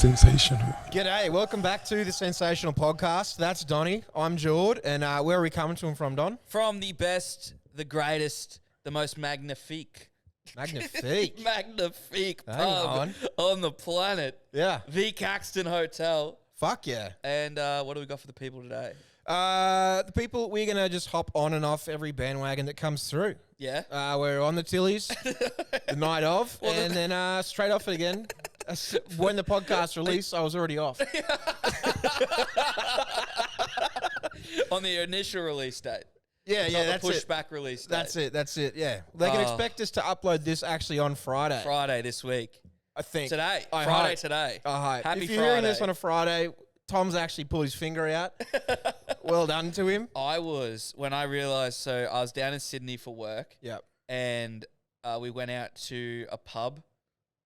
Sensational. G'day, welcome back to the Sensational Podcast. That's Donnie, I'm Jord, and where are we coming to him from, Don? From the best, the greatest, the most magnifique. Magnifique. Magnifique Hang pub on the planet. Yeah. The Caxton Hotel. Fuck yeah. And what do we got for the people today? The people, we're going to just hop on and off every bandwagon that comes through. Yeah. We're on the Tillies the night of, and then straight off it again. When the podcast released, I was already off. On the initial release date. Yeah, Not that's the it. pushback release date. That's it, yeah. They can expect us to upload this actually on Friday. Friday this week. I think. Today. I Friday hope. today. I hope. Happy if you're Friday. hearing this on a Friday, Tom's actually pulled his finger out. Well done to him. When I realised, so I was down in Sydney for work. Yep. And we went out to a pub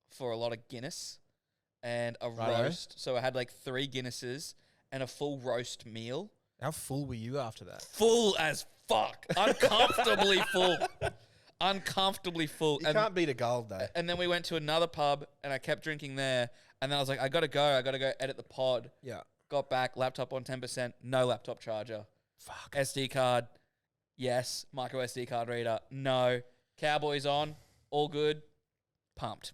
for a lot of Guinness and a roast. So I had like 3 Guinnesses and a full roast meal. How full were you after that? Full as fuck. Uncomfortably full. Uncomfortably full. You can't beat a gold, though. And then we went to another pub and I kept drinking there. And then I was like, I got to go edit the pod. Yeah. Got back, laptop on 10%, no laptop charger. Fuck. SD card, yes. Micro SD card reader, no. Cowboys on, all good. Pumped.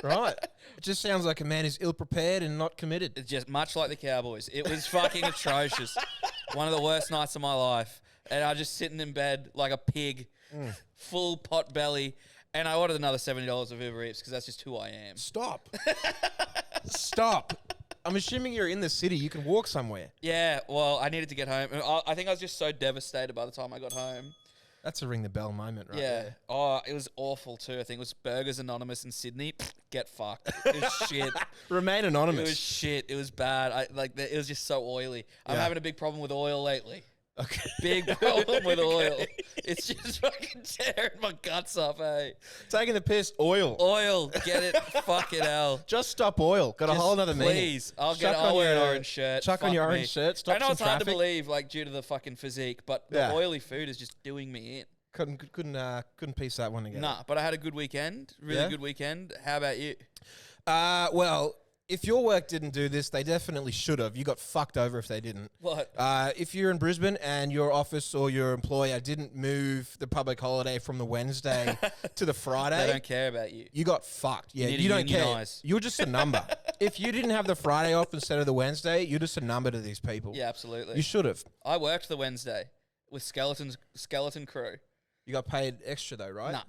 Right. It just sounds like a man who's ill-prepared and not committed. It's just much like the Cowboys. It was fucking atrocious. One of the worst nights of my life. And I was just sitting in bed like a pig, full pot belly. And I ordered another $70 of Uber Eats because that's just who I am. Stop. Stop. I'm assuming you're in the city. You can walk somewhere. Yeah, well, I needed to get home. I think I was just so devastated by the time I got home. That's a ring the bell moment, right? Yeah. there. Oh, it was awful too. I think it was Burgers Anonymous in Sydney. Get fucked. It was shit. Remain anonymous. It was shit. It was bad. It was just so oily. I'm Yeah. having a big problem with oil lately. Okay. Big problem with oil. It's just fucking tearing my guts off, hey. Taking the piss. Oil. Oil. Get it? Fucking hell. Just stop oil. Got a Just whole other meaning. Please. I'll Chuck wear an your- orange shirt. Chuck on Fuck your me. orange shirt. Stop I know some it's hard to traffic. believe, like, due to the fucking physique, but Yeah. the oily food is just doing me in. Couldn't piece that one together. Nah, but I had a good weekend. Really Yeah? good weekend. How about you? Well, if your work didn't do this, they definitely should have. You got fucked over if they didn't. What? If you're in Brisbane and your office or your employer didn't move the public holiday from the Wednesday to the Friday, They don't care about you. you got fucked. Yeah, need to you don't care. unionise. You're just a number. If you didn't have the Friday off instead of the Wednesday, you're just a number to these people. Yeah, absolutely. You should have. I worked the Wednesday with skeleton crew. You got paid extra though, right? Nah,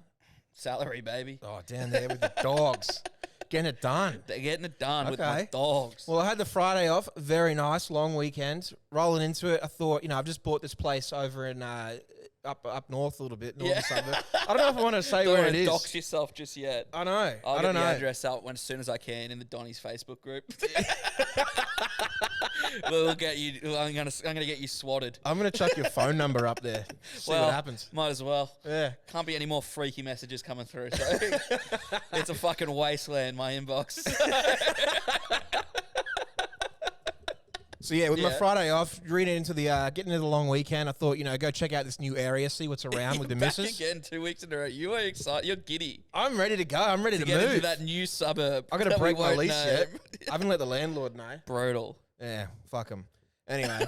salary, baby. Oh, down there with the dogs. Getting it done. They're getting it done with my Okay. dogs. Well, I had the Friday off. Very nice, long weekend. Rolling into it, I thought, I've just bought this place over in up north a little bit, northern suburb. I don't know if I want to say Don't where want it to is. dox yourself just yet. I know. I'll I get don't the know. address up as soon as I can in the Donny's Facebook group. We'll get you. I'm gonna get you swatted. I'm gonna chuck your phone number up there. See what happens. Might as well. Yeah. Can't be any more freaky messages coming through. So it's a fucking wasteland, my inbox. So yeah, with my Yeah. Friday off, reading into the getting into the long weekend, I thought, go check out this new area, see what's around with the Back missus. again 2 weeks in a row. You are excited. You're giddy I'm ready to go. I'm ready to to get move. into that new suburb. I gotta that we break my won't lease name. yet. I haven't let the landlord know. Brutal. Yeah, fuck him. Anyway,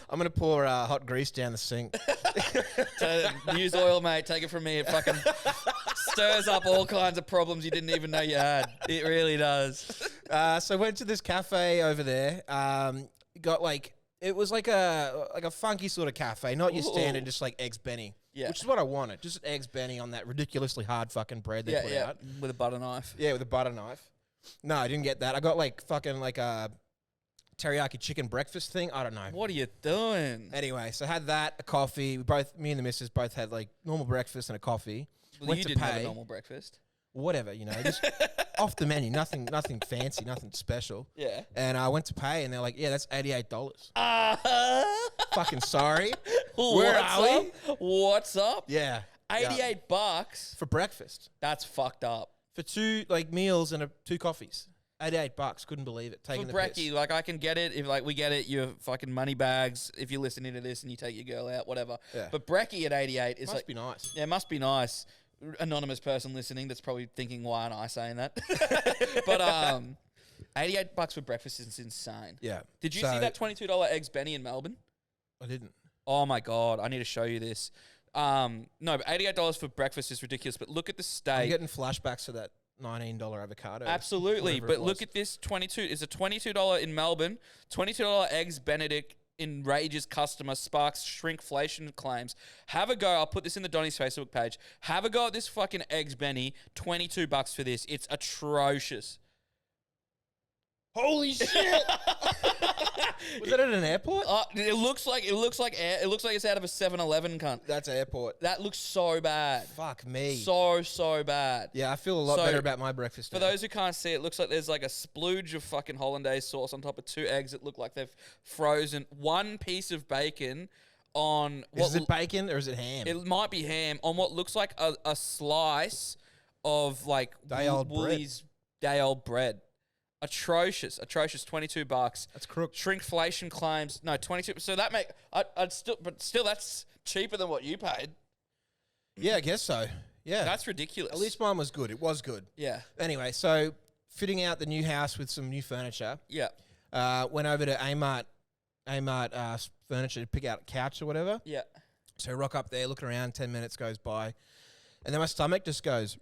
I'm gonna pour hot grease down the sink. Use oil, mate. Take it from me. It fucking stirs up all kinds of problems you didn't even know you had. It really does. So I went to this cafe over there. Got it was like a funky sort of cafe, not your standard, Ooh. just like eggs Benny. Yeah. Which is what I wanted, just eggs Benny on that ridiculously hard fucking bread they put out. With a butter knife. Yeah, with a butter knife. No, I didn't get that. I got fucking a teriyaki chicken breakfast thing. I don't know. What are you doing? Anyway, so I had that, a coffee. Me and the missus both had normal breakfast and a coffee. Well, Went you to didn't have pay. a normal breakfast. Whatever, just off the menu, nothing fancy, nothing special. Yeah. And I went to pay, and they're like, "Yeah, that's $88." Uh, Fucking sorry. Where are we? What's up? Yeah, $88 for breakfast That's fucked up. for 2 meals and 2 coffees. $88. Couldn't believe it. Taking For the brekkie, piss. I can get it if we get it. Your fucking money bags. If you're listening to this and you take your girl out, whatever. Yeah. But brekkie at 88 is Must be nice. Yeah, it must be nice. Anonymous person listening that's probably thinking, why aren't I saying that? But $88 for breakfast is insane. Yeah. Did you see that $22 eggs Benny in Melbourne? I didn't. Oh my God, I need to show you this. No, but $88 for breakfast is ridiculous. But look at the steak. I'm getting flashbacks to that $19 avocado. Absolutely, but look at this 22. It's a $22 in Melbourne. $22 eggs Benedict enrages customer, sparks shrinkflation claims. Have a go. I'll put this in the Donny's Facebook page. Have a go at this fucking eggs Benny. $22 for this. It's atrocious. Holy shit! Was that at an airport? It looks like it's out of a 7-Eleven, cunt. That's airport. That looks so bad. Fuck me. So bad. Yeah, I feel a lot better about my breakfast. For those who can't see, it looks like there's like a splooge of fucking hollandaise sauce on top of 2 eggs that look like they've frozen. 1 piece of bacon on... Is it bacon or is it ham? It might be ham on what looks like a slice of like Woolies day-old bread. Atrocious, $22. That's crook. Shrinkflation claims, no, 22. So that I'd still that's cheaper than what you paid. Yeah, I guess so. Yeah. That's ridiculous. At least mine was good. It was good. Yeah. Anyway, so fitting out the new house with some new furniture. Yeah. Went over to Amart furniture to pick out a couch or whatever. Yeah. So rock up there, looking around, 10 minutes goes by. And then my stomach just goes...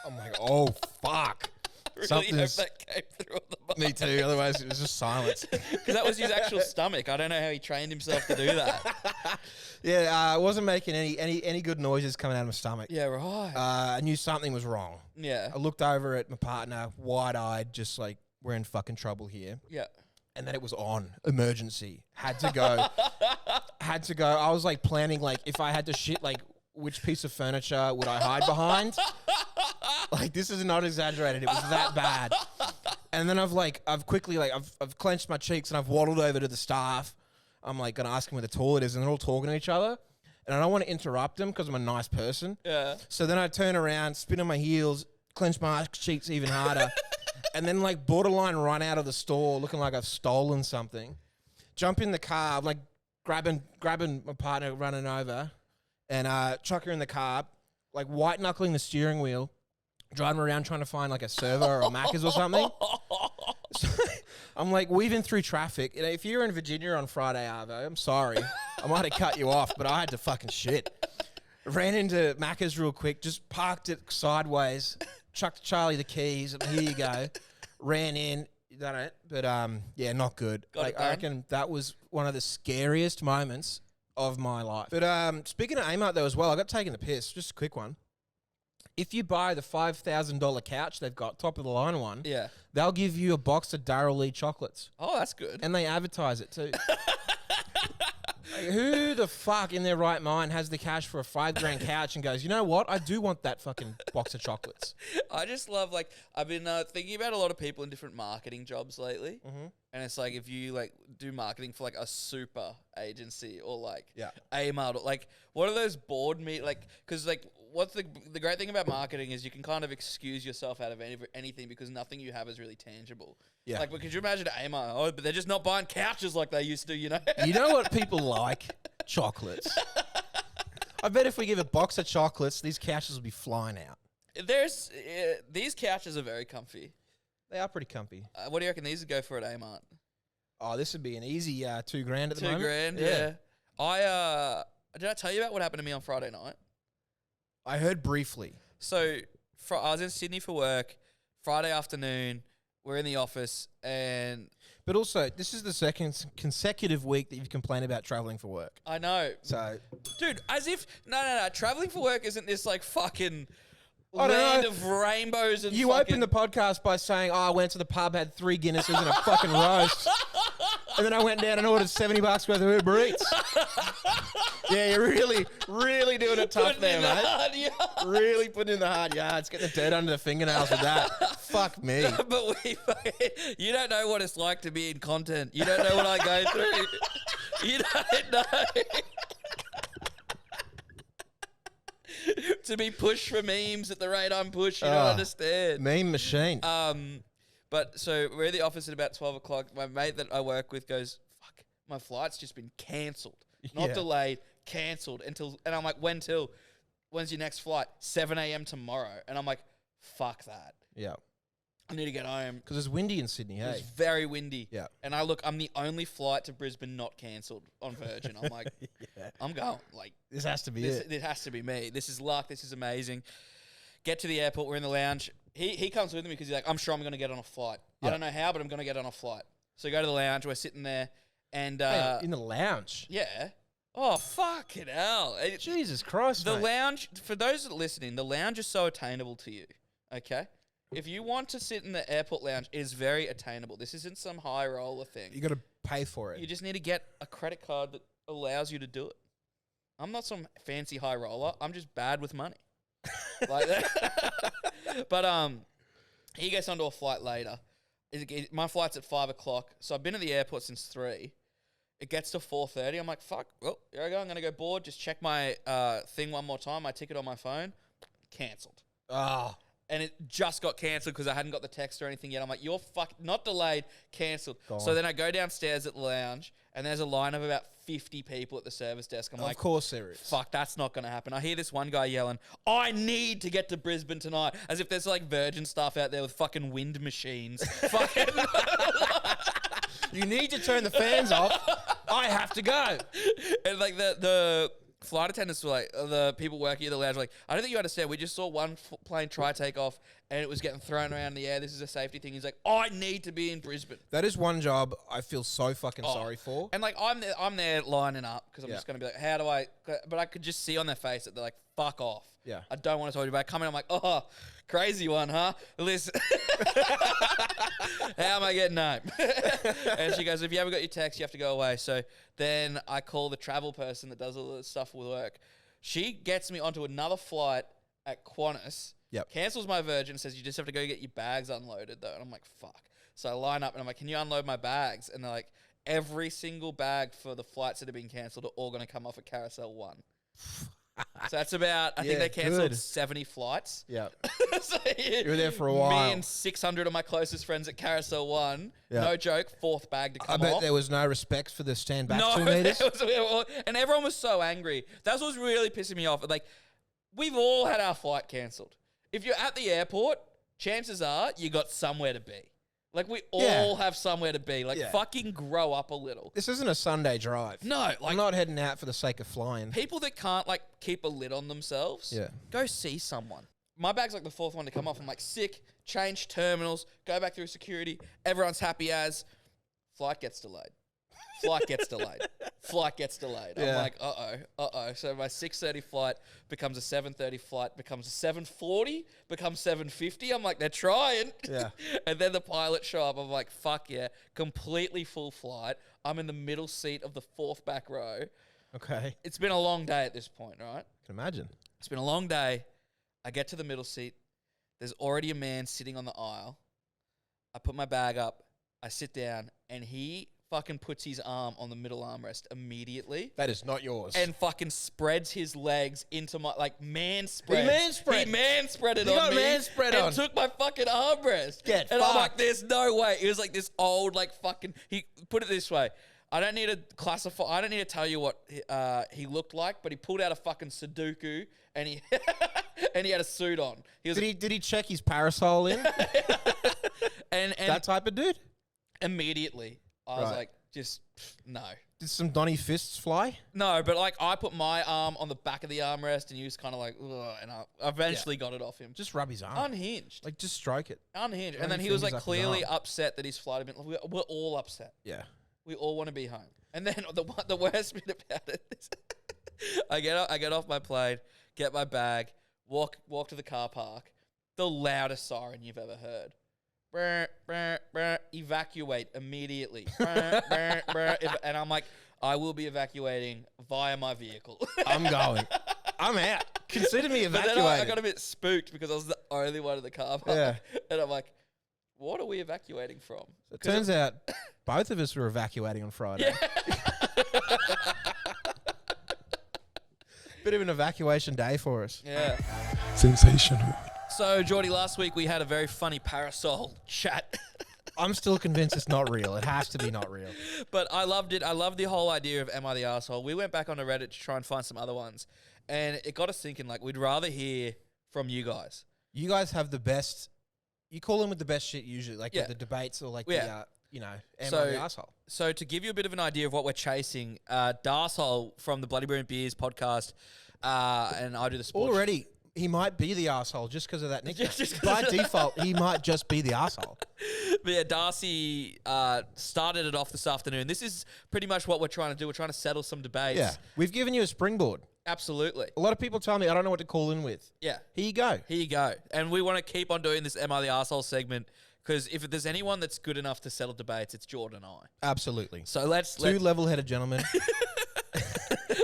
I'm like, oh, fuck. Really hope that came through on the mic. Me too, otherwise it was just silence. Because that was his actual stomach. I don't know how he trained himself to do that. Yeah, I wasn't making any good noises coming out of my stomach. Yeah, right. I knew something was wrong. Yeah. I looked over at my partner, wide-eyed, just like, we're in fucking trouble here. Yeah. And then it was on. Emergency. Had to go. I was like planning, like, if I had to shit, like, which piece of furniture would I hide behind? Like, this is not exaggerated. It was that bad. And then I've clenched my cheeks and I've waddled over to the staff. I'm like, going to ask them where the toilet is, and they're all talking to each other. And I don't want to interrupt them because I'm a nice person. Yeah. So then I turn around, spin on my heels, clench my cheeks even harder, and then like borderline run out of the store looking like I've stolen something. Jump in the car, I'm like grabbing my partner, running over, and chuck her in the car, like white knuckling the steering wheel, driving around trying to find like a servo or a Macca's or something. So, I'm like weaving through traffic. You know, if you're in Virginia on Friday, Arvo, I'm sorry. I might have cut you off, but I had to fucking shit. Ran into Macca's real quick, just parked it sideways, chucked Charlie the keys, and here you go. Ran in, done it, but yeah, not good. I reckon that was one of the scariest moments of my life. But speaking of Amart though as well, I got taken the piss. Just a quick one. If you buy the $5,000 couch they've got, top of the line one, Yeah. they'll give you a box of Darryl Lee chocolates. Oh, that's good. And they advertise it too. Like, who the fuck in their right mind has the cash for a $5,000 couch and goes, you know what? I do want that fucking box of chocolates. I just love, like, I've been thinking about a lot of people in different marketing jobs lately. Mm-hmm. And it's like, if you, like, do marketing for, like, a super agency or, like, Amart, or, like, what are those board like, because, like, what's the great thing about marketing is you can kind of excuse yourself out of anything because nothing you have is really tangible. Yeah. Like, but could you imagine Amart? Oh, but they're just not buying couches like they used to, you know? You know what people like? Chocolates. I bet if we give a box of chocolates, these couches will be flying out. These couches are very comfy. They are pretty comfy. What do you reckon these would go for at Amart? Oh, this would be an easy $2,000 at the moment. $2,000, yeah. Did I tell you about what happened to me on Friday night? I heard briefly. So I was in Sydney for work, Friday afternoon, we're in the office, and... But also, this is the second consecutive week that you've complained about travelling for work. I know. So... Dude, as if... No. Travelling for work isn't this, like, fucking... land of rainbows and you opened the podcast by saying, I went to the pub, had 3 Guinnesses and a fucking roast. And then I went down and ordered $70 worth of Uber Eats. Yeah, you're really doing it tough there, mate. Really putting in the hard yards, getting the dirt under the fingernails with that. Fuck me. No, but you don't know what it's like to be in content. You don't know what I go through. You don't know. To be pushed for memes at the rate I'm pushed, you don't understand. Meme machine. But so we're in the office at about 12 o'clock. My mate that I work with goes, fuck, my flight's just been cancelled. Not delayed, cancelled until, and I'm like, when's your next flight? 7 a.m. tomorrow. And I'm like, fuck that. Yeah. I need to get home. Because it's windy in Sydney, hey? It's very windy. Yeah. And I'm the only flight to Brisbane not cancelled on Virgin. I'm like, Yeah. I'm going. Like, This has to be it. This has to be me. This is luck. This is amazing. Get to the airport. We're in the lounge. He comes with me because he's like, I'm sure I'm going to get on a flight. Yeah. I don't know how, but I'm going to get on a flight. So we go to the lounge. We're sitting there. And In the lounge? yeah. Oh, fucking hell. Jesus Christ, The mate. lounge, for those that are listening, the lounge is so attainable to you, okay? If you want to sit in the airport lounge, it is very attainable. This isn't some high roller thing. You got to pay for it. You just need to get a credit card that allows you to do it. I'm not some fancy high roller. I'm just bad with money. Like that. But he gets onto a flight later. My flight's at 5 o'clock, so I've been at the airport since 3. It gets to 4:30. I'm like, fuck. Well, here I go. I'm going to go board. Just check my thing one more time. My ticket on my phone. Cancelled. Oh. And it just got cancelled because I hadn't got the text or anything yet. I'm like, you're not delayed, cancelled. Gone. So then I go downstairs at the lounge, and there's a line of about 50 people at the service desk. I'm like, Of course there is. fuck, that's not going to happen. I hear this one guy yelling, I need to get to Brisbane tonight, as if there's like Virgin staff out there with fucking wind machines. Fucking You need to turn the fans off. I have to go. And like the flight attendants were like, the people working at the lounge were like, I don't think you understand. We just saw one plane try take off and it was getting thrown around in the air. This is a safety thing. He's like, I need to be in Brisbane. That is one job I feel so fucking sorry for. And like I'm there lining up because I'm Yeah. just gonna be like, how do I? But I could just see on their face that they're like, fuck off. Yeah. I don't want to talk to you. But I come in, I'm like, oh, crazy one, huh? Listen, how am I getting home? And she goes, if you haven't got your text, you have to go away. So then I call the travel person that does all the stuff with work. She gets me onto another flight at Qantas. Yep. Cancels my Virgin, says you just have to go get your bags unloaded though. And I'm like, fuck. So I line up and I'm like, can you unload my bags? And they're like, every single bag for the flights that have been cancelled are all going to come off at Carousel 1. So that's about, I think Yeah, they cancelled good. 70 flights. Yeah. So You were there for a while. Me and 600 of my closest friends at Carousel 1. Yeah. No joke, fourth bag to I come bet off. there was no respect for the stand back No, 2 meters. and everyone was so angry. That's what was really pissing me off. Like, we've all had our flight cancelled. If you're at the airport, chances are you got somewhere to be. Like, we all have somewhere to be. Like, Yeah. fucking grow up a little. This isn't a Sunday drive. No, like, I'm not heading out for the sake of flying. people that can't, like, keep a lid on themselves, Yeah. go see someone. My bag's like the fourth one to come off. I'm like, sick, change terminals, go back through security. Everyone's happy as. Flight gets delayed. Flight gets delayed. Flight gets delayed. I'm Yeah. like, uh-oh. So my 6:30 flight becomes a 7:30 flight, becomes a 7:40, becomes 7:50. I'm like, they're trying. Yeah. And then the pilots show up. I'm like, fuck yeah. Completely full flight. I'm in the middle seat of the fourth back row. Okay. It's been a long day at this point, right? Can imagine. It's been a long day. I get to the middle seat. There's already a man sitting on the aisle. I put my bag up. I sit down, and he fucking puts his arm on the middle armrest immediately That is not yours. and fucking spreads his legs into my, like, man spread. man-spread. He man-spread it You on got me man-spread and on. took my fucking armrest. Get and I'm like, fucked. there's no way. It was like this old, like, fucking, he put it this way. I don't need to classify, I don't need to tell you what he looked like, but he pulled out a fucking Sudoku and he and he had a suit on. He was did he check his parasol in? and That type of dude? immediately I was Right. like, just no. Did some Donny fists fly? No, but like I put my arm on the back of the armrest and he was kind of like, ugh, and I eventually got it off him. Just rub his arm. Unhinged. Like, just stroke it. Unhinged. Run And then your he was fingers like up his clearly arm. upset that his flight had been, we're all upset. Yeah. We all want to be home. And then the worst bit about it is I get off my plane, get my bag, walk to the car park. The loudest siren you've ever heard. Brr, brr, brr, evacuate immediately. Brr, brr, brr. And I'm like, I will be evacuating via my vehicle. I'm going. I'm out. Consider me But evacuated. then I got a bit spooked because I was the only one in the car park. Yeah. And I'm like, what are we evacuating from? It turns out both of us were evacuating on Friday. Bit of an evacuation day for us. Yeah. Sensational. So, Geordie, last week we had a very funny parasol chat. I'm still convinced it's not real. It has to be not real. But I loved it. I loved the whole idea of Am I the Arsehole? We went back onto Reddit to try and find some other ones. And it got us thinking, like, we'd rather hear from you guys. You guys have the best You call in with the best shit usually, like Yeah. with the debates or like Yeah. am So- I the asshole? So to give you a bit of an idea of what we're chasing, Darsehole from the Bloody Brilliant Beers podcast, and I do the sports. Already, he might be the asshole just because of that nickname. Just 'cause By of that. default, he might just be the asshole. But yeah, Darcy started it off this afternoon. This is pretty much what we're trying to do. We're trying to settle some debates. Yeah, we've given you a springboard. Absolutely. A lot of people tell me I don't know what to call in with. Yeah. Here you go. Here you go. And we want to keep on doing this Am I the Arsehole segment because if there's anyone that's good enough to settle debates, it's Jordan and I. Absolutely. So let's Two level-headed gentlemen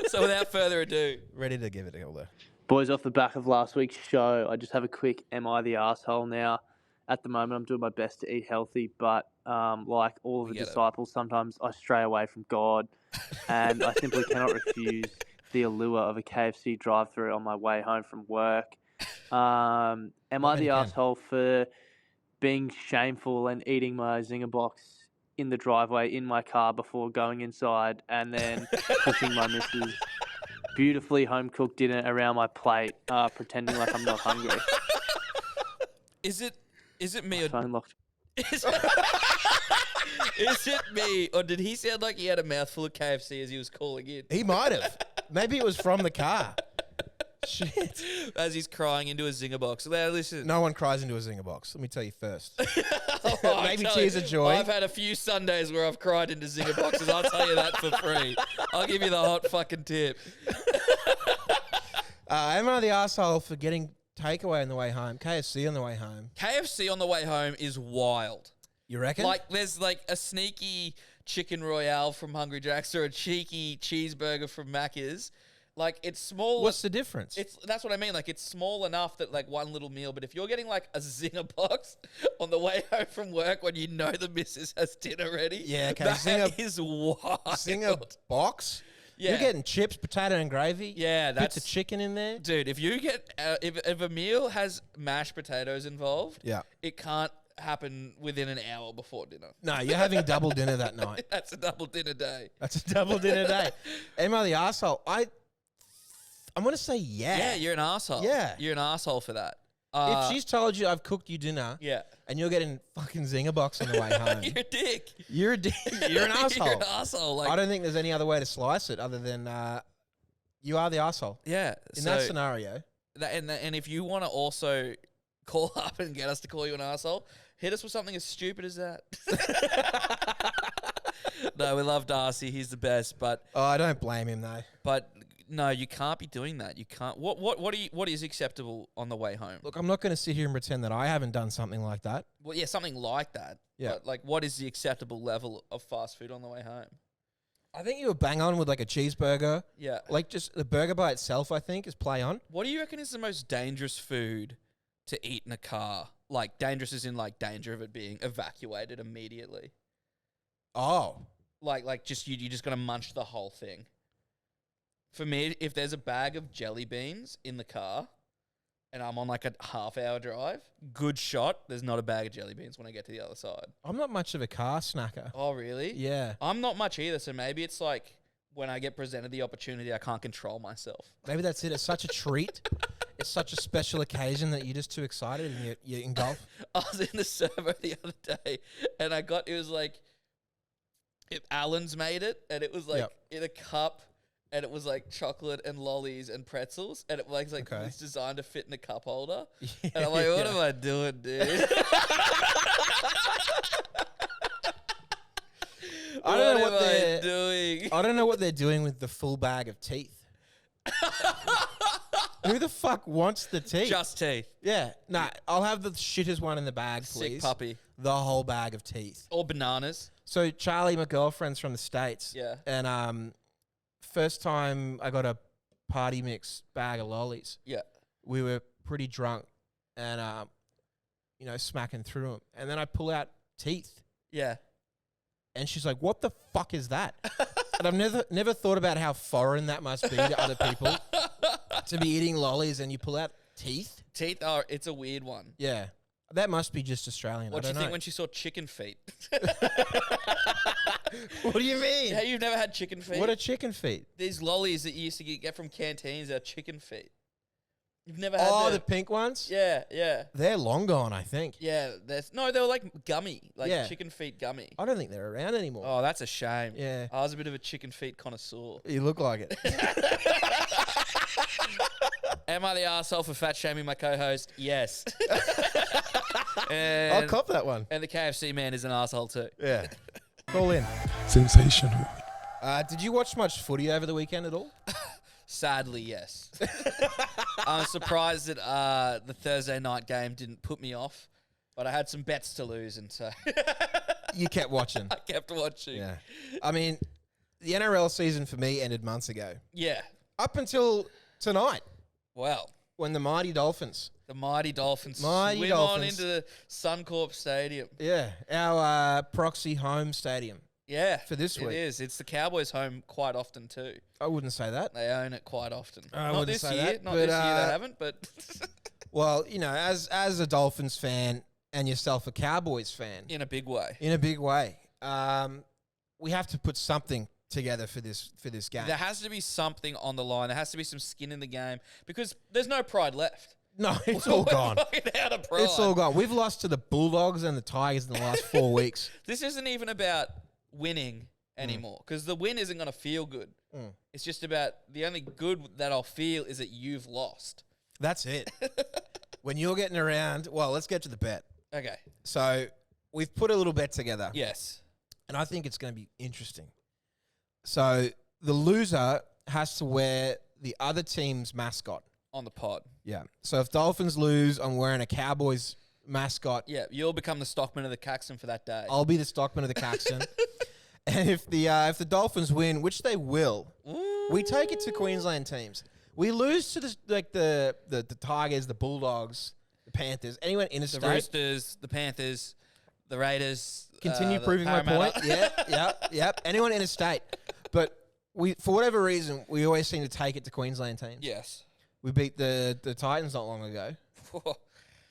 so without further ado, ready to give it a go there. Boys, off the back of last week's show, I just have a quick am I the arsehole now. At the moment, I'm doing my best to eat healthy, but like all of the get it. disciples, sometimes I stray away from God, and I simply cannot refuse the allure of a KFC drive-thru on my way home from work. Am I the many can. arsehole for being shameful and eating my Zinger box in the driveway in my car before going inside and then pushing my missus beautifully home-cooked dinner around my plate, pretending like I'm not hungry? is it me My or phone locked. is it me or did he sound like he had a mouthful of KFC as he was calling in? He might have. Maybe it was from the car. Shit. As he's crying into a Zinger box. Now listen. No one cries into a Zinger box. Let me tell you first. I Maybe tell tears you, of joy. I've had a few Sundays where I've cried into Zinger boxes. I'll tell you that for free. I'll give you the hot fucking tip. Am I the asshole for getting takeaway on the way home? KFC on the way home? KFC on the way home is wild. You reckon? Like, there's like a sneaky chicken royale from Hungry Jack's or a cheeky cheeseburger from Macca's. Like, it's small. What's the difference? That's what I mean. Like, it's small enough that like one little meal. But if you're getting like a Zinger box on the way home from work when you know the missus has dinner ready, Yeah, okay, that Zinger- is wild. Zinger box? Yeah. You're getting chips, potato and gravy? Yeah, Bits that's of chicken in there? dude. If you get if a meal has mashed potatoes involved, Yeah. it can't happen within an hour before dinner. No, you're having double dinner that night. That's a double dinner day. That's a double dinner day. Am I the asshole? I'm going to say yeah. Yeah, you're an asshole. Yeah. You're an asshole for that. If she's told you I've cooked you dinner yeah, and you're getting fucking Zinger box on the way home, you're a dick. you're a you're an asshole. You're an asshole. Like, I don't think there's any other way to slice it other than you are the asshole. yeah. In that scenario. And if you want to also call up and get us to call you an asshole, hit us with something as stupid as that. No, we love Darcy. He's the best, but Oh, I don't blame him though. no, you can't be doing that. You can't. What is acceptable on the way home? Look, I'm not going to sit here and pretend that I haven't done something like that. Well, yeah, something like that. Yeah. But like, what is the acceptable level of fast food on the way home? I think you were bang on with like a cheeseburger. Yeah. Like just the burger by itself, I think, is play on. What do you reckon is the most dangerous food to eat in a car? Like, dangerous as in like danger of it being evacuated immediately. Oh. Like just you're just gonna munch the whole thing. For me, if there's a bag of jelly beans in the car and I'm on like a half-hour drive, good shot, there's not a bag of jelly beans when I get to the other side. I'm not much of a car snacker. Oh, really? Yeah. I'm not much either, so maybe it's like when I get presented the opportunity, I can't control myself. Maybe that's it. It's such a treat. It's such a special occasion that you're just too excited and you engulf. I was in the servo the other day and it was like, Alan's made it and it was like Yep. in a cup and it was like chocolate and lollies and pretzels and it was like Okay. it's designed to fit in a cup holder. And I'm like, what am I doing, dude? I don't know What what am I they're doing? I don't know what they're doing with the full bag of teeth. Who the fuck wants the teeth? Just teeth. Yeah. Nah, I'll have the shittest one in the bag, please. Sick puppy. The whole bag of teeth. Or bananas. So Charlie, my girlfriend's from the States. Yeah. And first time I got a party mix bag of lollies, Yeah. we were pretty drunk and, smacking through them. And then I pull out teeth. Yeah. And she's like, what the fuck is that? And I've never thought about how foreign that must be to other people to be eating lollies and you pull out teeth. Teeth it's a weird one. Yeah. That must be just Australian. What I do you don't think know. when she saw chicken feet? What do you mean? Hey, you've never had chicken feet? What are chicken feet? These lollies that you used to get from canteens are chicken feet. You've never had Oh, them? the pink ones? Yeah. They're long gone, I think. Yeah, they were like gummy, like Yeah. chicken feet gummy. I don't think they're around anymore. Oh, that's a shame. Yeah. I was a bit of a chicken feet connoisseur. You look like it. Am I the arsehole for fat shaming my co-host? Yes. and, I'll cop that one. and the KFC man is an arsehole too. Yeah. Call in. Sensational. Did you watch much footy over the weekend at all? Sadly, yes. I'm surprised that the Thursday night game didn't put me off, but I had some bets to lose, and so You kept watching. I kept watching. Yeah. I mean, the NRL season for me ended months ago. Yeah. Up until tonight, Well, when the mighty Dolphins, the mighty Dolphins Mighty swim Dolphins. on into Suncorp Stadium. our proxy home stadium Yeah, for this week. it is. It's the Cowboys' home quite often too. I wouldn't say that. They own it quite often. I Not wouldn't this say year. that, Not but, this year. They haven't. But Well, you know, as a Dolphins fan and yourself a Cowboys fan, in a big way. in a big way, we have to put something together for this game. There has to be something on the line. There has to be some skin in the game because there's no pride left. No, it's all gone. We're fucking out of pride. It's all gone. We've lost to the Bulldogs and the Tigers in the last 4 weeks. This isn't even about winning anymore because the win isn't going to feel good. It's just about the only good that I'll feel is that you've lost. That's it. When you're getting around, well, let's get to the bet. Okay. So we've put a little bet together, Yes. and I think it's going to be interesting. So the loser has to wear the other team's mascot. On the pod. Yeah. So if Dolphins lose, I'm wearing a Cowboys mascot. Yeah. You'll become the stockman of the Caxton for that day. I'll be the stockman of the Caxton. And if the Dolphins win, which they will, we take it to Queensland teams. We lose to the Tigers, the Bulldogs, the Panthers, anyone The interstate. Roosters, the Panthers, the Raiders. Continue the proving my point. Parramatta. Yep. Anyone interstate. But we, for whatever reason, we always seem to take it to Queensland teams. Yes. We beat the Titans not long ago.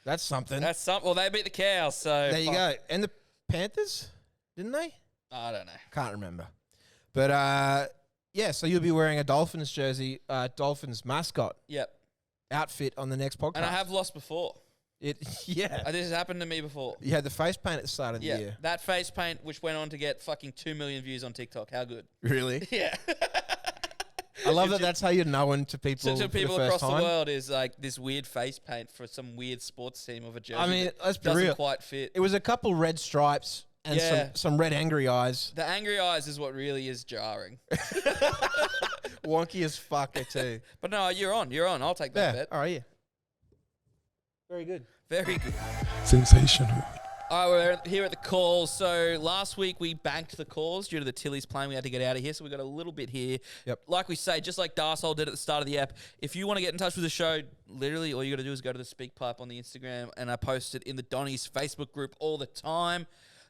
That's something. That's something. Well, they beat the Cows, so There you go. And the Panthers, didn't they? I don't know. Can't remember. But yeah, so you'll be wearing a Dolphins jersey, Dolphins mascot Yep. outfit on the next podcast. And I have lost before. Yeah. This has happened to me before. You had the face paint at the start of the Yeah. year. That face paint, which went on to get fucking 2 million views on TikTok. How good? Really? Yeah. I love that that's how you're known to people So to for people the first across time. the world is like this weird face paint for some weird sports team of a jersey. I mean, that let's be doesn't real. quite fit. It was a couple red stripes and Yeah. some red angry eyes. The angry eyes is what really is jarring. Wonky as fucker too. But no, you're on. I'll take that bet. All right, yeah. Very good. Very good. Sensational. All right, we're here at the calls. So last week we banked the calls due to the Tillies playing. We had to get out of here, so we got a little bit here. Yep. Like we say, just like Darsol did at the start of the app, if you want to get in touch with the show, literally all you got to do is go to the Speak Pipe on the Instagram, and I post it in the Donnies Facebook group all the time.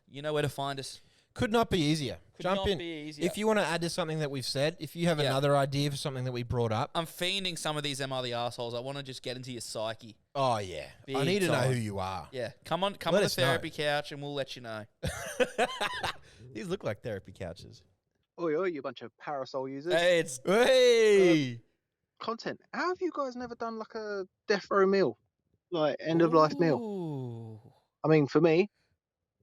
You know where to find us. Could not be easier. Could Jump not in. be easier. If you want to add to something that we've said, if you have Yeah. another idea for something that we brought up. I'm fiending some of these Am I the Arseholes. I want to just get into your psyche. Oh, yeah. I Big need to know time. who you are. Yeah, come on Let the us know. therapy couch, and we'll let you know. These look like therapy couches. Oi, oi, you bunch of parasol users. Hey, it's Hey! Content. How have you guys never done like a death row meal? Like end of life meal? Ooh. I mean, for me,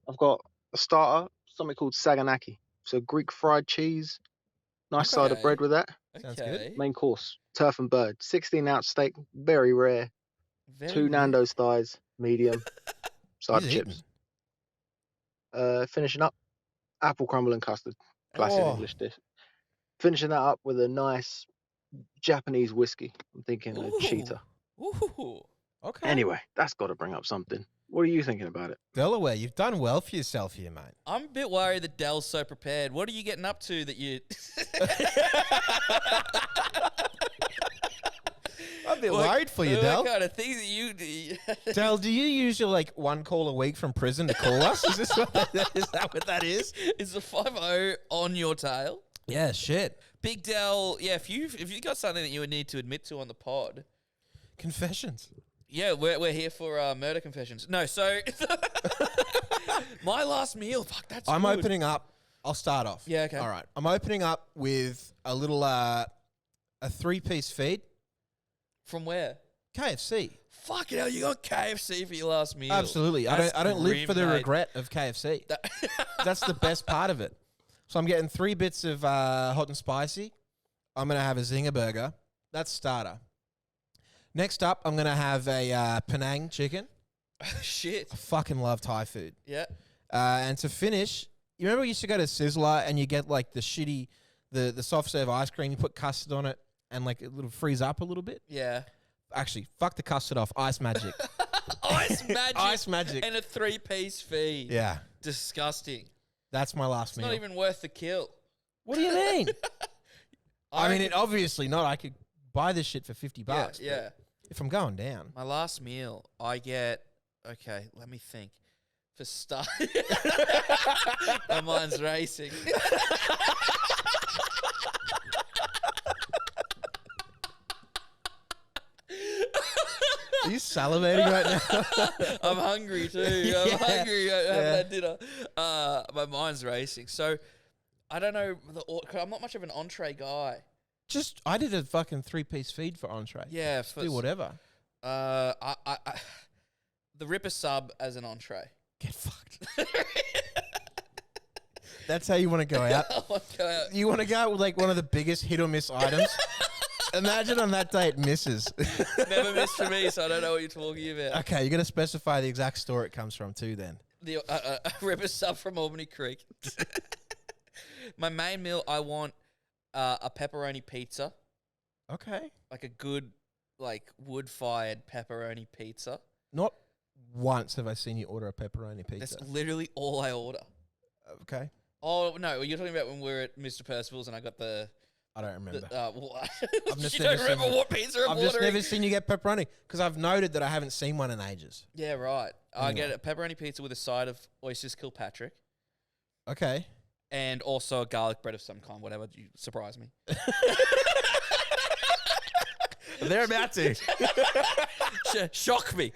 I've got a starter, something called saganaki. So Greek fried cheese, nice side of Okay. bread with that. Sounds good. Okay. Main course, turf and bird, 16-ounce steak, very rare. Very 2 good. Nando's thighs, medium, side of He's chips. Finishing up, apple crumble and custard, classic Oh. English dish. Finishing that up with a nice Japanese whiskey. I'm thinking a Ooh. cheetah. Ooh. Okay. Anyway, that's got to bring up something. What are you thinking about it? Delaware, you've done well for yourself here, mate. I'm a bit worried that Dell's so prepared. What are you getting up to that you... I'm a bit worried for you, Del. What kind of things that you do? Del, do you use your like one call a week from prison to call us? Is this what is that what that is? Is the 5-0 on your tail? Yeah, shit. Big Dell, yeah, if you got something that you would need to admit to on the pod, Confessions. yeah, we're here for murder confessions. No, so my last meal, fuck, that's I'm good. opening up. I'll start off. Yeah, okay. All right. I'm opening up with a little a 3-piece feed. From where? KFC. Fucking hell, you got KFC for your last meal. Absolutely. That's I don't live grim, for the mate. regret of KFC. That's the best part of it. So I'm getting 3 bits of hot and spicy. I'm going to have a zinger burger. That's starter. Next up, I'm going to have a Penang chicken. Shit. I fucking love Thai food. Yeah. And to finish, you remember we used to go to Sizzler and you get like the shitty, the soft serve ice cream, you put custard on it and like it'll freeze up a little bit? Yeah. Actually, fuck the custard off. Ice magic. Ice magic. Ice magic. And a 3-piece feed. Yeah. Disgusting. That's my last It's meal. not even worth the kill. What do you mean? I mean, reckon- it obviously not. I could buy this shit for $50. but Yeah. if I'm going down. My last meal, I get. Okay, let me think. For start, my mind's racing. Are you salivating right now? I'm hungry too. Yeah. I'm hungry. I haven't Yeah. had dinner. My mind's racing. So I don't know. I'm not much of an entree guy. I did a fucking 3-piece feed for entree. Yeah, Do whatever. I the Ripper sub as an entree. Get fucked. That's how you want to go out. I wanna go out. You want to go out with like one of the biggest hit or miss items. Imagine on that day it misses. Never missed for me, so I don't know what you're talking about. Okay, you're going to specify the exact store it comes from too then. The Ripper sub from Albany Creek. My main meal, I want a pepperoni pizza, Okay. like a good, like wood-fired pepperoni pizza. Not once have I seen you order a pepperoni pizza. That's literally all I order. Okay. Oh no, you're talking about when we were at Mr. Percival's and I got the. I don't remember. I've just you never don't seen remember you- what pizza I'm I've just ordering? never seen you get pepperoni because I've noted that I haven't seen one in ages. Yeah, right. I Anyway. get a pepperoni pizza with a side of oysters Kilpatrick Okay. and also a garlic bread of some kind. Whatever, you surprise me. They're about to. Shock me.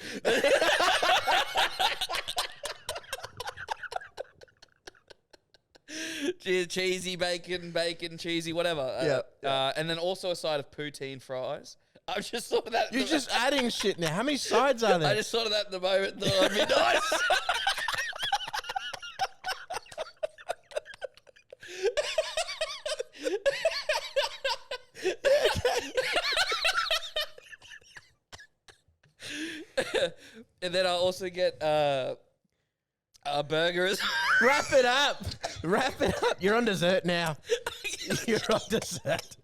Cheesy bacon, cheesy, whatever. And then also a side of poutine fries. I've just thought of that. You're just adding shit now. How many sides are there? I just thought of that at the moment. Thought it'd be nice. And then I'll also get a burger as Wrap it up. Wrap it up. You're on dessert now. You're on dessert.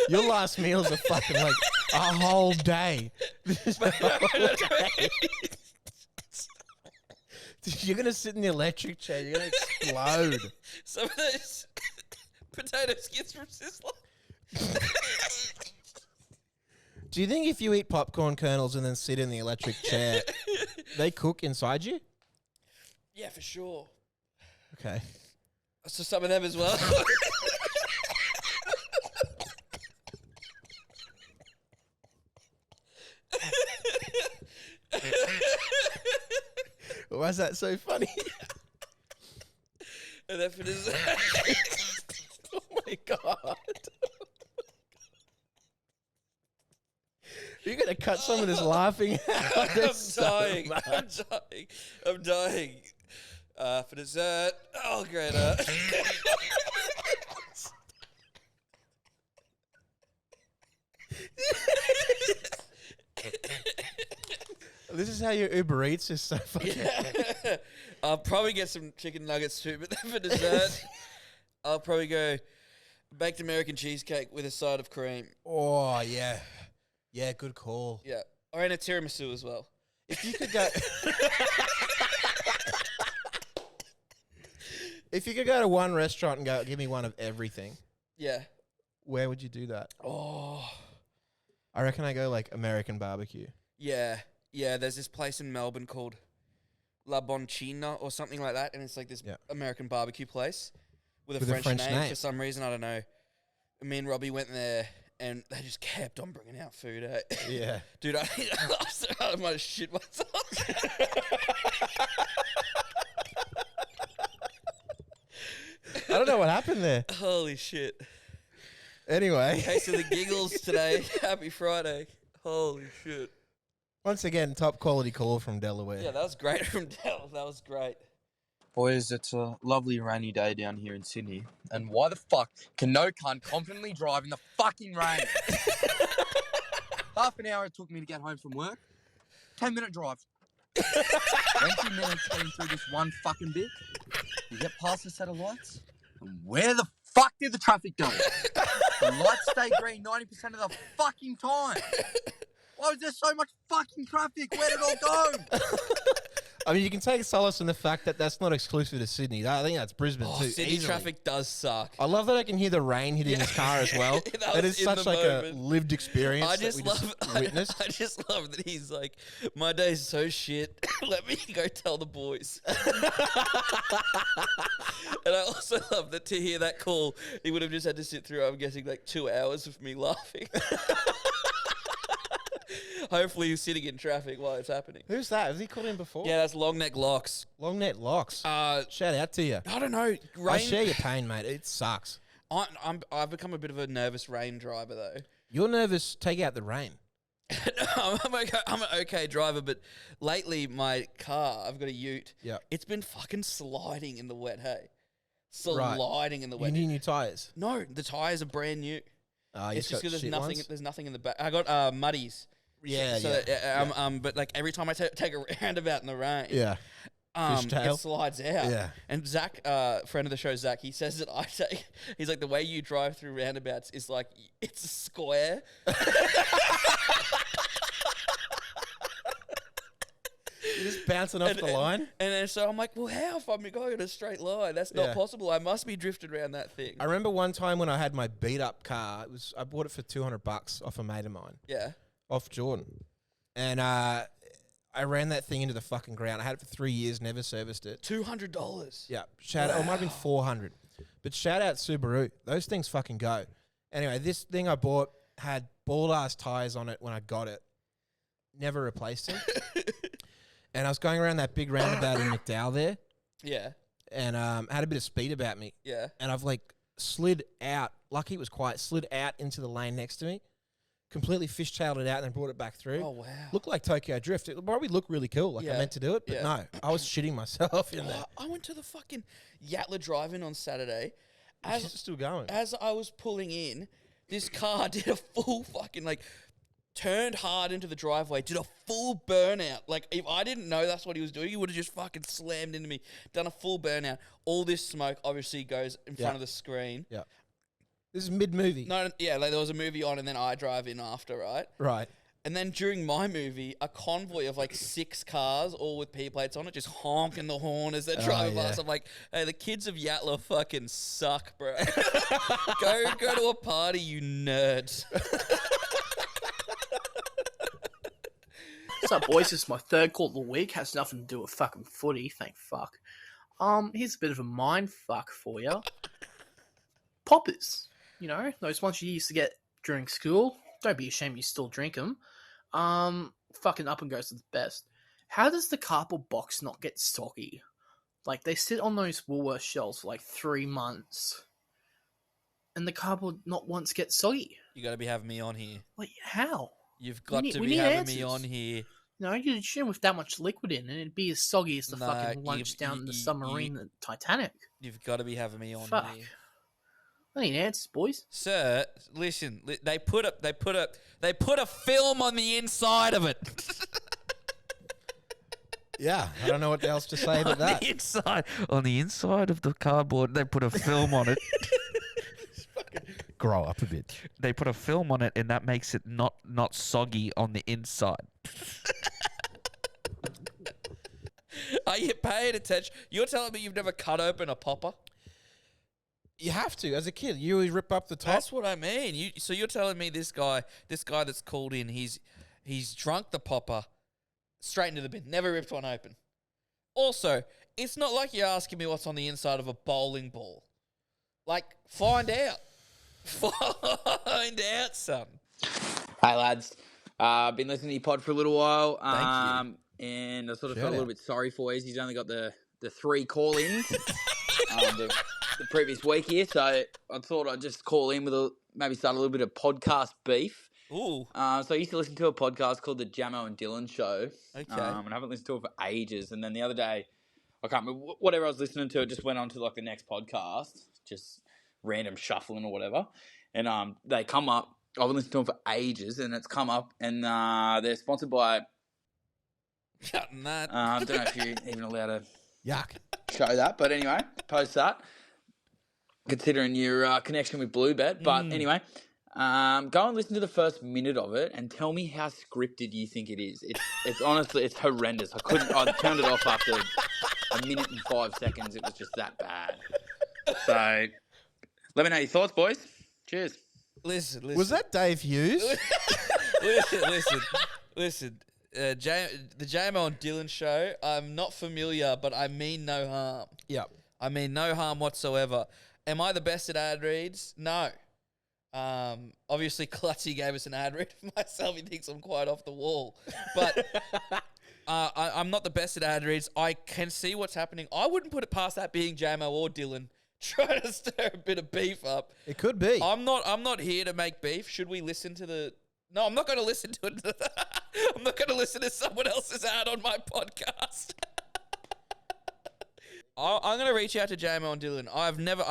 Your last meals are fucking like a whole day. This is a whole day. Dude, you're gonna sit in the electric chair. You're gonna explode. some of those potato skins from Sizzler. Do you think if you eat popcorn kernels and then sit in the electric chair, they cook inside you? Yeah, for sure. Okay. So some of them as well. Why is that so funny? And then for dessert. Oh my god. You're gonna cut some of this laughing out. I'm There's so dying. much. I'm dying. For dessert. Oh, great. This is how your Uber Eats is so fucking. Yeah. I'll probably get some chicken nuggets too, but then for dessert, I'll probably go baked American cheesecake with a side of cream. Oh yeah, yeah, good call. Yeah. Or in a tiramisu as well. If you could go, if you could go to one restaurant and go, give me one of everything, Yeah. where would you do that? Oh. I reckon I go like American barbecue. Yeah. Yeah, there's this place in Melbourne called La Boncina or something like that, and it's like this Yeah. American barbecue place with a With a French, French name, name. for some reason. I don't know. Me and Robbie went there, and they just kept on bringing out food. Eh? Yeah. Dude, I might have shit myself. I don't know what happened there. Holy shit. Anyway, Case of the giggles today. Happy Friday. Holy shit. Once again, top quality call from Delaware. Yeah, that was great from Del. That was great. Boys, it's a lovely rainy day down here in Sydney. And why the fuck can no cunt confidently drive in the fucking rain? Half an hour it took me to get home from work. 10-minute drive. 20 minutes getting through this one fucking bit. You get past a set of lights. And where the fuck did the traffic go? The lights stay green 90% of the fucking time. Why was there so much fucking traffic? Where did it all go? I mean, you can take solace in the fact that that's not exclusive to Sydney. I think that's Brisbane too. Sydney easily. traffic does suck. I love that I can hear the rain hitting his car as well. That is in such the like moment. a lived experience. I just that we love. witnessed. I just love that he's like, my day's so shit. Let me go tell the boys. And I also love that to hear that call, he would have just had to sit through, I'm guessing, like 2 hours of me laughing. Hopefully he's sitting in traffic while it's happening. Who's that? Has he called in before? Yeah, that's Long Neck Locks. Long Net Locks. Shout out to you. I don't know. I share your pain, mate. It sucks. I've become a bit of a nervous rain driver, though. You're nervous. Take out the rain. I'm an okay driver, but lately my car, I've got a ute. Yeah. It's been fucking sliding in the wet, hey? Sliding in the You wet. need new tyres. No, the tyres are brand new. It's It's just because shit ones? there's nothing in the back. I got muddies. Yeah, So but like every time I take a roundabout in the rain, Yeah. Fishtail? it slides out. Yeah. And Zach, friend of the show, Zach, he says that he's like, the way you drive through roundabouts is like, it's a square. You're just bouncing off the line? And then so I'm like, well, how if I'm going in a straight line? That's not Yeah. possible. I must be drifted around that thing. I remember one time when I had my beat up car. I bought it for $200 off a mate of mine, Yeah. off Jordan, and I ran that thing into the fucking ground. I had it for 3 years, never serviced it. $200. Yeah, shout out. Oh, it might have been 400, but shout out Subaru. Those things fucking go. Anyway, this thing I bought had ball ass tires on it when I got it. Never replaced them. And I was going around that big roundabout in McDowell there, Yeah. and had a bit of speed about me. Yeah. And I've like slid out. Lucky it was quiet. Slid out into the lane next to me, completely fishtailed it out, and then brought it back through. Oh, wow. Looked like Tokyo Drift. It probably looked really cool, like I Yeah. meant to do it, but Yeah. no, I was shitting myself in there. I went to the fucking Yatla drive-in on Saturday. It's still going. As I was pulling in, this car did a full fucking, like, turned hard into the driveway, did a full burnout. Like, if I didn't know that's what he was doing, he would have just fucking slammed into me, done a full burnout. All this smoke obviously goes in front of the screen. Yeah. This is mid-movie. No, yeah, like there was a movie on and then I drive in after, right? Right. And then during my movie, a convoy of like 6 cars, all with P plates on it, just honking the horn as they're driving yeah. past. I'm like, hey, the kids of Yatla fucking suck, bro. go to a party, you nerds. What's up, boys? This is my third call of the week. Has nothing to do with fucking footy, thank fuck. Here's a bit of a mind fuck for you. Poppers. You know, those ones you used to get during school. Don't be ashamed you still drink them. Fucking up and goes to the best. How does the cardboard box not get soggy? Like, they sit on those Woolworths shelves for like 3 months. And the cardboard not once gets soggy. You got to be having me on here. Like, how? You've got to we be need having answers. me on here. No, you'd shouldn't with that much liquid in, and it'd be as soggy as the Nah, fucking lunch down the submarine, the Titanic. You've got to be having me on Fuck. here. I need answers, boys. Sir, listen. They put a film on the inside of it. Yeah, I don't know what else to say about that. On the inside of the cardboard, they put a film on it. Grow up a bit. They put a film on it, and that makes it not soggy on the inside. Are you paying attention? You're telling me you've never cut open a popper? You have to. As a kid, you always rip up the top. That's what I mean. So you're telling me this guy that's called in, he's drunk the popper straight into the bin, never ripped one open. Also, it's not like you're asking me what's on the inside of a bowling ball. Like, find out. Find out, son. Hey lads, I've been listening to your pod for a little while. Thank And I sort of Shout felt a little out. bit sorry for you. He's only got the 3 call-ins the previous week here, so I thought I'd just call in with maybe start a little bit of podcast beef. Ooh. So I used to listen to a podcast called the Jamo and Dylan Show. Okay. And I haven't listened to it for ages. And then the other day, I can't remember whatever I was listening to. It just went on to like the next podcast, just random shuffling or whatever. And they come up. I've been listening to them for ages, and it's come up, and they're sponsored by. Cutting that. I don't know if you're even allowed to Yuck. show that, but anyway, post that. Considering your connection with Bluebet, but anyway, go and listen to the first minute of it and tell me how scripted you think it is. It's honestly, it's horrendous. I turned it off after a minute and 5 seconds. It was just that bad. So, let me know your thoughts, boys. Cheers. Listen. Was that Dave Hughes? Listen. The JMO and Dylan show, I'm not familiar, but I mean no harm. Yep. I mean no harm whatsoever. Am I the best at ad reads? No. Obviously, Clutzy gave us an ad read for myself. He thinks I'm quite off the wall. But I'm not the best at ad reads. I can see what's happening. I wouldn't put it past that being JMO or Dylan trying to stir a bit of beef up. It could be. I'm not here to make beef. Should we listen to the... No, I'm not going to listen to it. I'm not going to listen to someone else's ad on my podcast. I'm going to reach out to JMO and Dylan. I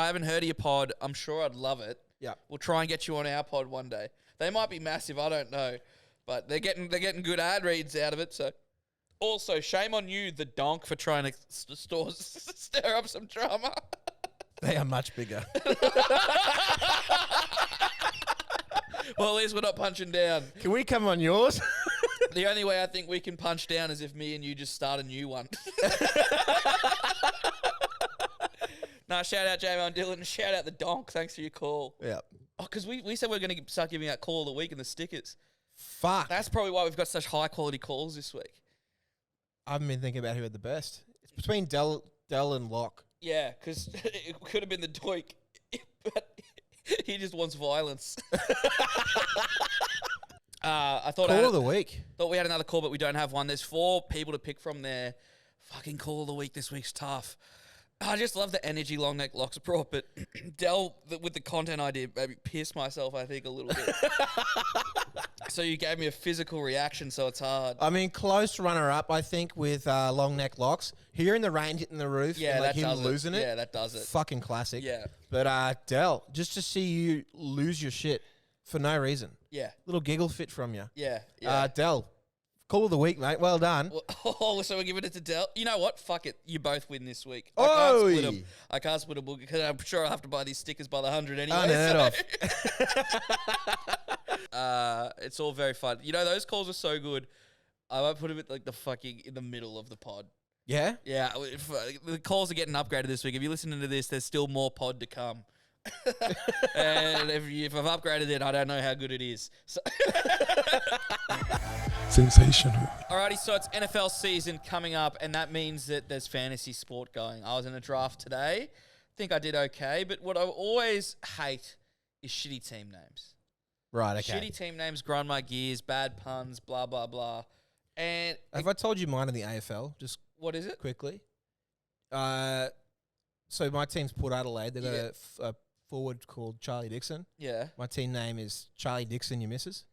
haven't heard of your pod. I'm sure I'd love it. Yeah. We'll try and get you on our pod one day. They might be massive. I don't know, but they're getting good ad reads out of it. So, also shame on you, the donk, for trying to stir up some drama. They are much bigger. Well, at least we're not punching down. Can we come on yours? The only way I think we can punch down is if me and you just start a new one. Nah, shout out JMO and Dylan. Shout out the donk. Thanks for your call. Yeah. Oh, because we said we are going to start giving out call of the week and the stickers. Fuck. That's probably why we've got such high quality calls this week. I haven't been thinking about who had the best. It's between Dell and Locke. Yeah, because it could have been the doik, but he just wants violence. I thought Call of the week. Thought we had another call, but we don't have one. There's 4 people to pick from there. Fucking call of the week this week's tough. I just love the energy Long Neck Locks brought, but Dell, with the content idea, maybe pissed myself, I think, a little bit. So you gave me a physical reaction, so it's hard. I mean, close runner-up, I think, with Long Neck Locks. Hearing the rain hitting the roof Yeah, and like that him does losing it. Yeah, that does it. Fucking classic. Yeah. But Dell, just to see you lose your shit for no reason. Yeah. Little giggle fit from you. Yeah. Dell, call of the week, mate. Well done. Oh, so we're giving it to Dell. You know what? Fuck it. You both win this week. Oi! I can't split them because I'm sure I'll have to buy these stickers by the 100 anyway. Unheard of. It's all very fun. You know, those calls are so good. I might put them at like the fucking in the middle of the pod. Yeah? Yeah. The calls are getting upgraded this week. If you're listening to this, there's still more pod to come. And if I've upgraded it, I don't know how good it is. So Sensational. Alrighty, so it's NFL season coming up, and that means that there's fantasy sport going. I was in a draft today. think I did okay, but what I always hate is shitty team names. Right, okay. Shitty team names grind my gears, bad puns, blah, blah, blah. And Have I told you mine in the AFL? Just what is it? quickly. So my team's Port Adelaide. They've got a forward called Charlie Dixon. Yeah. My team name is Charlie Dixon, your missus.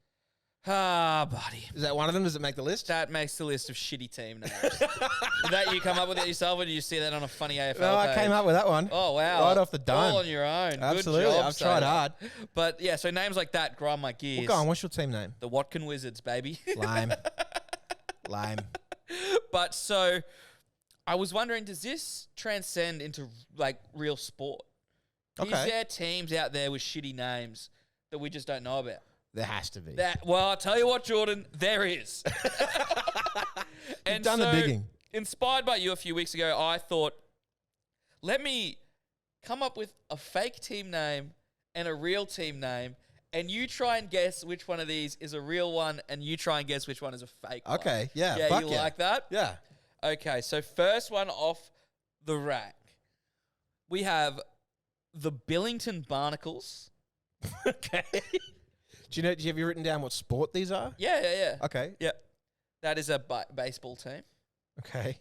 Ah, buddy. Is that one of them? Does it make the list? That makes the list of shitty team names. Did that you come up with it yourself, or did you see that on a funny AFL No, I page? came up with that one. Oh, wow. Right off the dome. All on your own. Absolutely. Good job, I've tried Sailor. hard. But, yeah, so names like that grind my gears. Well, go on. What's your team name? The Watkin Wizards, baby. Lame. Lame. But so I was wondering, does this transcend into like real sport? Okay. Is there teams out there with shitty names that we just don't know about? There has to be. Well, I'll tell you what, Jordan, there is. You've done the digging. Inspired by you a few weeks ago, I thought, let me come up with a fake team name and a real team name, and you try and guess which one of these is a real one, and you try and guess which one is a fake one. Okay, yeah. Yeah, fuck you like that? Yeah. Okay, so first one off the rack. We have the Billington Barnacles. Okay. Have you written down what sport these are? Yeah. Okay. Yeah. That is a baseball team. Okay.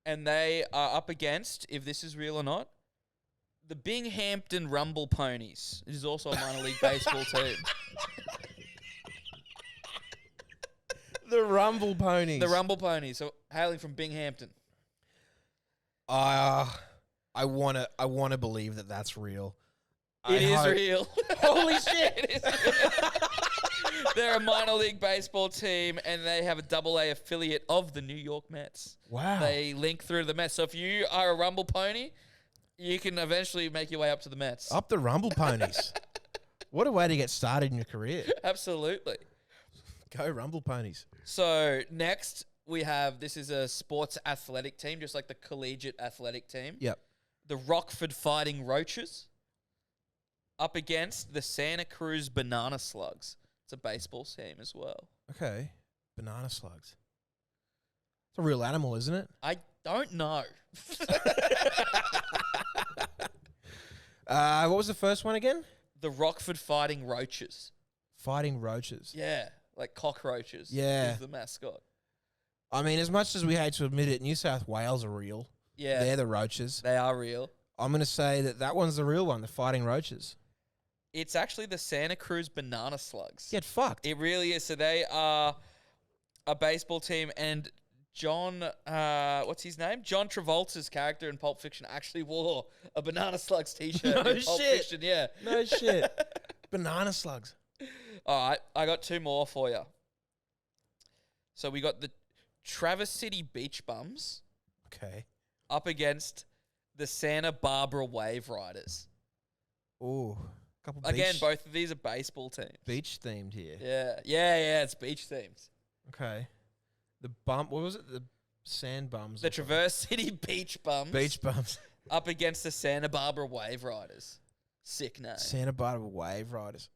And they are up against, if this is real or not, the Binghampton Rumble Ponies. It is also a minor league baseball team. The Rumble Ponies. The Rumble Ponies, so hailing from Binghamton. I wanna believe that that's real. It is real. Holy shit! It is real. They're a minor league baseball team, and they have a AA affiliate of the New York Mets. Wow. They link through to the Mets. So if you are a Rumble Pony, you can eventually make your way up to the Mets. Up the Rumble Ponies. What a way to get started in your career. Absolutely. Go Rumble Ponies. So next we have, this is a sports athletic team, just like the collegiate athletic team. Yep. The Rockford Fighting Roaches up against the Santa Cruz Banana Slugs. It's a baseball team as well. Okay. Banana slugs. It's a real animal, isn't it? I don't know. What was the first one again? The Rockford Fighting Roaches. Fighting roaches. Yeah, like cockroaches. Yeah. Is the mascot. I mean, as much as we hate to admit it, New South Wales are real. Yeah. They're the roaches. They are real. I'm going to say that one's the real one, the fighting roaches. It's actually the Santa Cruz Banana Slugs. Get fucked. It really is. So they are a baseball team, and John, what's his name? John Travolta's character in Pulp Fiction actually wore a Banana Slugs t-shirt No in Pulp shit. Fiction. Yeah. No shit. Banana slugs. All right, I got two more for you. So we got the Traverse City Beach Bums Okay. up against the Santa Barbara Wave Riders. Ooh. Couple Again, beach, both of these are baseball teams. beach themed here. Yeah, it's beach themed. Okay. The what was it? The sand bums. The Traverse City Beach Bums beach bums. up against the Santa Barbara Wave Riders. Sick name. Santa Barbara Wave Riders.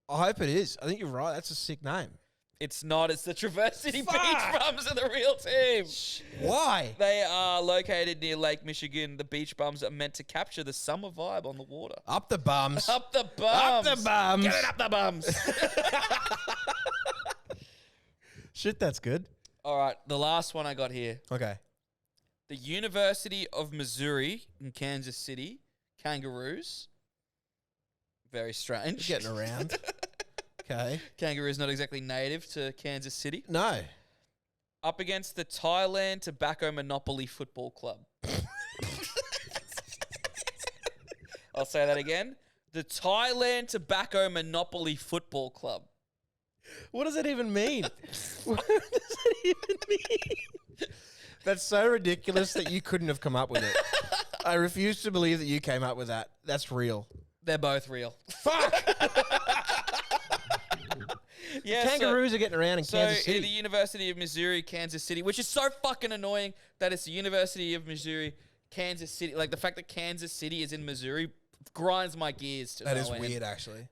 I hope it is. I think you're right. That's a sick name. It's not. It's the Traverse City Fuck! Beach Bums are the real team. Why? They are located near Lake Michigan. The beach bums are meant to capture the summer vibe on the water. Up the bums. Up the bums. Up the bums. Get it up the bums. Shit, that's good. All right, the last one I got here. Okay. The University of Missouri in Kansas City, Kangaroos. Very strange. Getting around. Okay. Kangaroos not exactly native to Kansas City. No. Up against the Thailand Tobacco Monopoly Football Club. I'll say that again. The Thailand Tobacco Monopoly Football Club. What does that even mean? What does that even mean? That's so ridiculous that you couldn't have come up with it. I refuse to believe that you came up with that. That's real. They're both real. Fuck! Yeah, Kangaroos are getting around in Kansas the City. University of Missouri, Kansas City, which is so fucking annoying that it's the University of Missouri, Kansas City. Like, the fact that Kansas City is in Missouri grinds my gears to That no is end. weird, actually.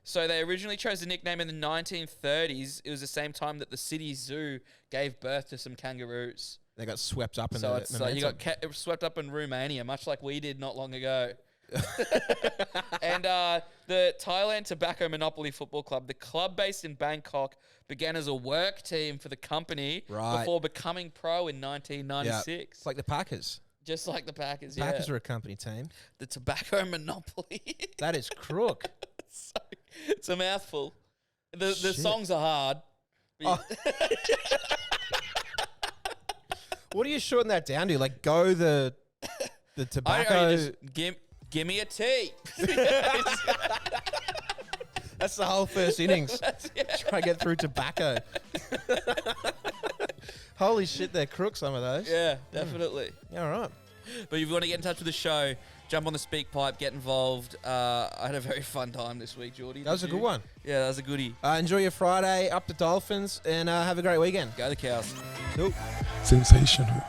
So they originally chose the nickname in the 1930s. It was the same time that the city zoo gave birth to some kangaroos. They got swept up in So the it's momentum. you got swept up in Romania, much like we did not long ago. And the Thailand Tobacco Monopoly Football Club, the club based in Bangkok, began as a work team for the company before becoming pro in 1996. Yeah. It's like the Packers. Just like the Packers, Packers are a company team. The Tobacco Monopoly. That is crook. It's a mouthful. The Shit. songs are hard. Oh. What are you shorting that down to? Like, go the tobacco. Give me a T. That's the whole first innings. Yeah. Try to get through tobacco. Holy shit, they're crooks, some of those. Yeah, definitely. Yeah, all right. But if you want to get in touch with the show, jump on the speak pipe, get involved. I had a very fun time this week, Geordie. That was a good one. Yeah, that was a goodie. Enjoy your Friday, up the Dolphins, and have a great weekend. Go the Cows. Cool. Sensational.